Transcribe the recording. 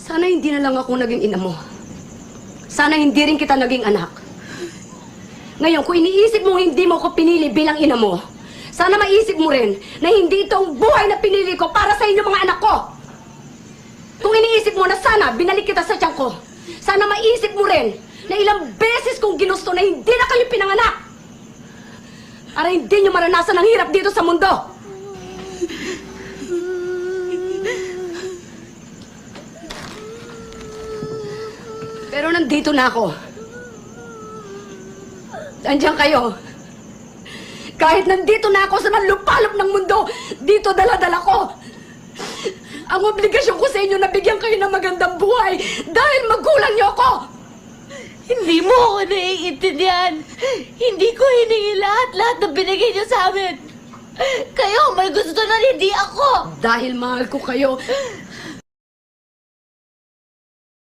Sana hindi na lang ako naging ina mo. Sana hindi rin kita naging anak. Ngayon, kung iniisip mo hindi mo ko pinili bilang ina mo, sana maisip mo rin na hindi ito ang buhay na pinili ko para sa inyo mga anak ko. Kung iniisip mo na sana binalik kita sa tiyan ko, sana maisip mo rin na ilang beses kong ginusto na hindi na kayo pinanganak. Para hindi nyo maranasan ang hirap dito sa mundo. Pero nandito na ako. Andiyan kayo. Kahit nandito na ako sa manlupalop ng mundo, dito dala-dala ko. Ang obligasyon ko sa inyo na bigyan kayo ng magandang buhay dahil magulang niyo ako. Hindi mo ako naiintindihan. Hindi ko hiningi lahat ng binigay niyo sa amin. Kayo, may gusto na hindi ako. Dahil mahal ko kayo,